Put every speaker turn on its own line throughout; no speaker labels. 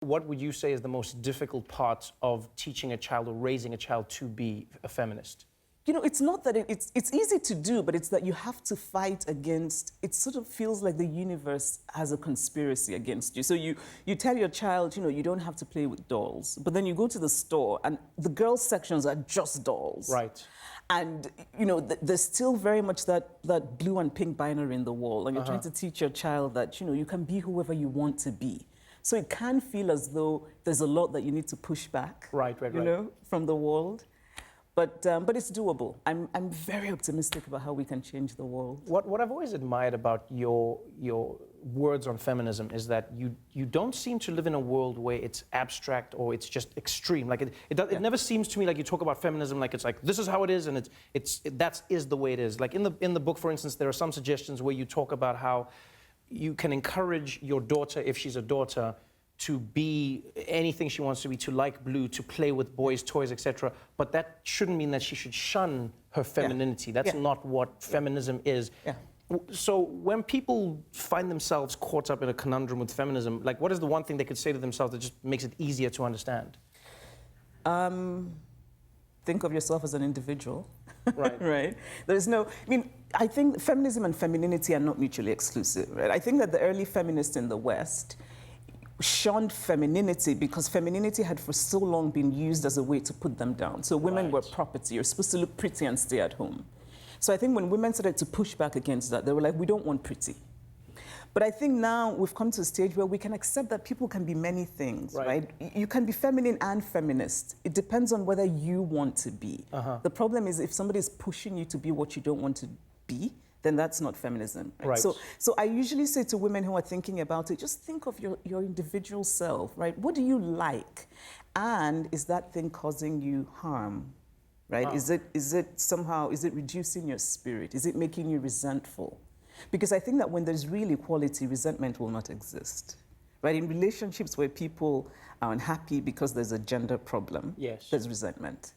What would you say is the most difficult part of teaching a child or raising a child to be a feminist?
You know, it's not that it's easy to do, but it's that you have to fight against, it sort of feels like the universe has a conspiracy against you. So you tell your child, you know, you don't have to play with dolls, but then you go to the store and the girls' sections are just dolls.
Right.
And, you know, there's still very much that blue and pink binary in the wall, and you're trying to teach your child that, you know, you can be whoever you want to be. So it can feel as though there's a lot that you need to push back, you know, from the world. But it's doable. I'm very optimistic about how we can change the world.
What I've always admired about your words on feminism is that you don't seem to live in a world where it's abstract or it's just extreme. Like it never seems to me like you talk about feminism like it's like this is how it is and that is the way it is. Like in the book, for instance, there are some suggestions where you talk about how you can encourage your daughter, if she's a daughter, to be anything she wants to be, to like blue, to play with boys' toys, etc. But that shouldn't mean that she should shun her femininity. That's not what feminism is. So when people find themselves caught up in a conundrum with feminism, like what is the one thing they could say to themselves that just makes it easier to understand?
Think of yourself as an individual.
Right.
Right? There's no, I mean, I think feminism and femininity are not mutually exclusive, right? I think that the early feminists in the West shunned femininity because femininity had for so long been used as a way to put them down. So women were property. You're supposed to look pretty and stay at home. So I think when women started to push back against that, they were like, we don't want pretty. But I think now we've come to a stage where we can accept that people can be many things, right? You can be feminine and feminist. It depends on whether you want to be. The problem is if somebody is pushing you to be what you don't want to be, then that's not feminism. Right? So I usually say to women who are thinking about it, just think of your individual self, right? What do you like? And is that thing causing you harm, right? Wow. Is it reducing your spirit? Is it making you resentful? Because I think that when there's real equality, resentment will not exist, right? In relationships where people are unhappy because there's a gender problem, there's resentment.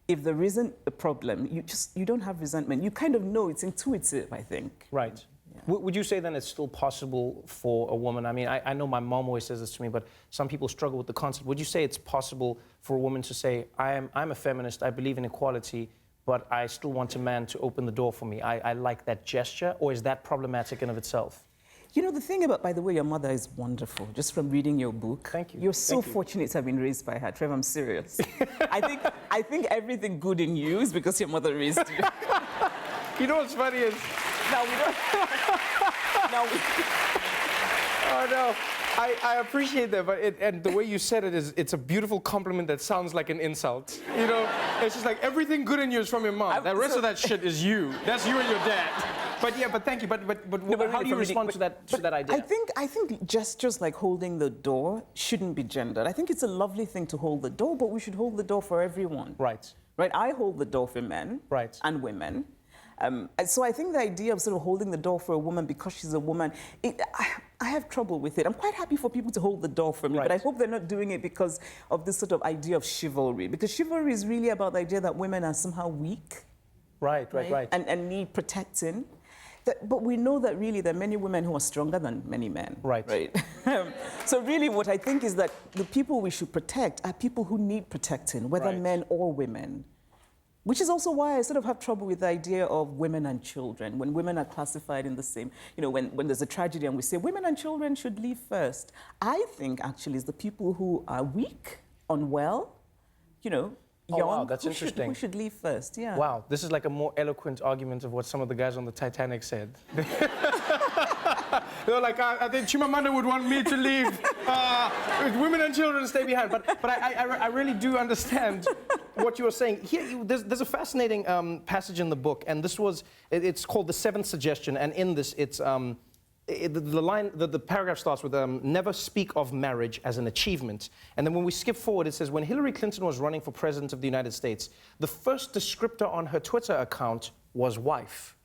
If there isn't a problem, you don't have resentment. You kind of know, it's intuitive, I think.
Right. Yeah. Would you say then it's still possible for a woman? I mean, I know my mom always says this to me, but some people struggle with the concept. Would you say it's possible for a woman to say, I'm a feminist, I believe in equality, but I still want a man to open the door for me? I like that gesture, or is that problematic in of itself?
You know, the thing about, by the way, your mother is wonderful, just from reading your book.
Thank you.
You're so fortunate to have been raised by her. Trev, I'm serious. I think everything good in you is because your mother raised you.
You know what's funny is...
No, we don't...
Oh, no. I appreciate that, but and the way you said it is, it's a beautiful compliment that sounds like an insult. You know, it's just like everything good in you is from your mom. The rest of that shit is you. That's you and your dad. But yeah, but thank you. But how do you respond to that idea?
I think gestures like holding the door shouldn't be gendered. I think it's a lovely thing to hold the door, but we should hold the door for everyone.
Right.
Right. I hold the door for men.
Right.
And women. So I think the idea of sort of holding the door for a woman because she's a woman, I have trouble with it. I'm quite happy for people to hold the door for me, but I hope they're not doing it because of this sort of idea of chivalry. Because chivalry is really about the idea that women are somehow weak. Right. And need protecting. But we know that really there are many women who are stronger than many men. Right. So really what I think is that the people we should protect are people who need protecting, whether men or women. Which is also why I sort of have trouble with the idea of women and children, when women are classified in the same, you know, when there's a tragedy and we say women and children should leave first. I think actually it's the people who are weak, unwell, you know, young,
wow, that's interesting.
Who should leave first, yeah.
Wow, this is like a more eloquent argument of what some of the guys on the Titanic said. They were like, I think Chimamanda would want me to leave. Women and children stay behind. But I really do understand what you were saying. Here, there's a fascinating passage in the book, and it's called The Seventh Suggestion, and in this, it's the paragraph starts with never speak of marriage as an achievement. And then when we skip forward, it says, when Hillary Clinton was running for president of the United States, the first descriptor on her Twitter account was wife.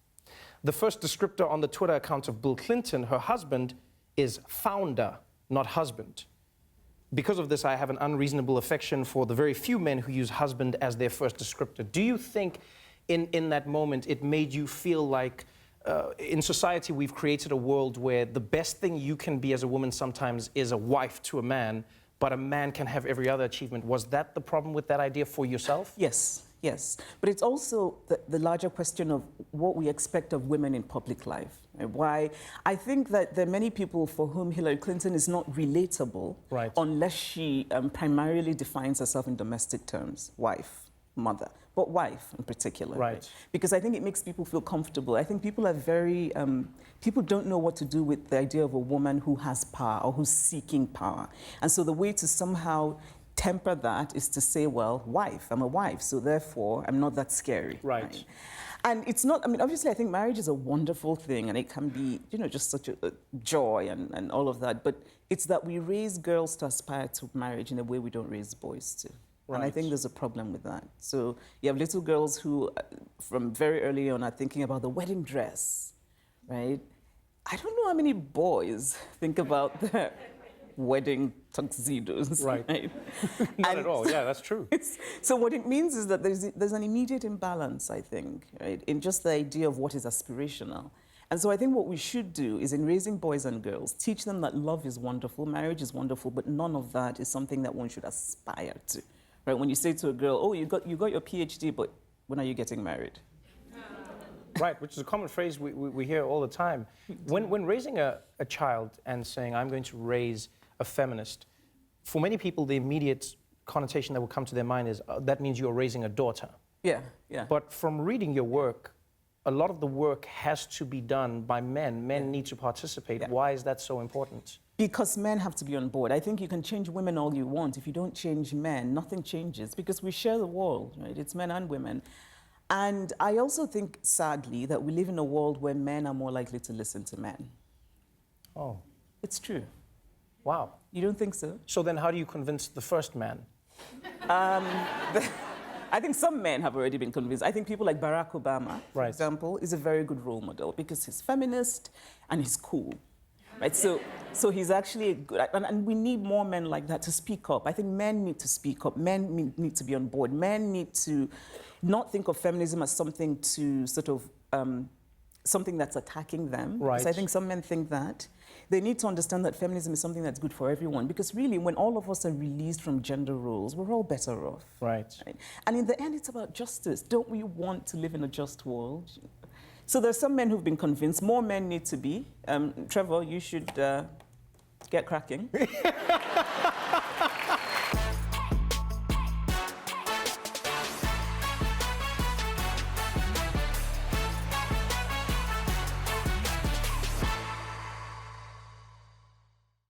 The first descriptor on the Twitter account of Bill Clinton, her husband, is founder, not husband. Because of this, I have an unreasonable affection for the very few men who use husband as their first descriptor. Do you think in that moment it made you feel like in society we've created a world where the best thing you can be as a woman sometimes is a wife to a man, but a man can have every other achievement. Was that the problem with that idea for yourself?
Yes, yes. But it's also the larger question of what we expect of women in public life. Why I think that there are many people for whom Hillary Clinton is not relatable
right.
unless she primarily defines herself in domestic terms, wife, mother, but wife in particular.
Right.
Because I think it makes people feel comfortable. I think people are very, people don't know what to do with the idea of a woman who has power or who's seeking power. And so the way to somehow temper that is to say, well, wife, I'm a wife, so therefore I'm not that scary.
Right.
And it's not, I mean, obviously I think marriage is a wonderful thing and it can be, you know, just such a joy and all of that. But it's that we raise girls to aspire to marriage in a way we don't raise boys to. Right. And I think there's a problem with that. So you have little girls who, from very early on, are thinking about the wedding dress, right? I don't know how many boys think about their wedding tuxedos.
Right. Not at all. Yeah, that's true.
So what it means is that there's an immediate imbalance, I think, right, in just the idea of what is aspirational. And so I think what we should do is in raising boys and girls, teach them that love is wonderful, marriage is wonderful, but none of that is something that one should aspire to. Right? When you say to a girl, oh, you got your PhD, but when are you getting married?
Right, which is a common phrase we hear all the time. When raising a child and saying, I'm going to raise a feminist, for many people, the immediate connotation that will come to their mind is, that means you're raising a daughter.
Yeah, yeah.
But from reading your work, a lot of the work has to be done by men. Men need to participate. Yeah. Why is that so important?
Because men have to be on board. I think you can change women all you want. If you don't change men, nothing changes, because we share the world, right? It's men and women. And I also think, sadly, that we live in a world where men are more likely to listen to men.
Oh.
It's true.
Wow.
You don't think so?
So then how do you convince the first man?
I think some men have already been convinced. I think people like Barack Obama, for example, is a very good role model because he's feminist and he's cool. Right? So he's actually a good, and we need more men like that to speak up. I think men need to speak up. Men need to be on board. Men need to not think of feminism as something to sort of, something that's attacking them.
Right.
Because I think some men think that. They need to understand that feminism is something that's good for everyone, because really, when all of us are released from gender roles, we're all better off.
Right.
And in the end, it's about justice. Don't we want to live in a just world? So there's some men who've been convinced. More men need to be. Trevor, you should get cracking.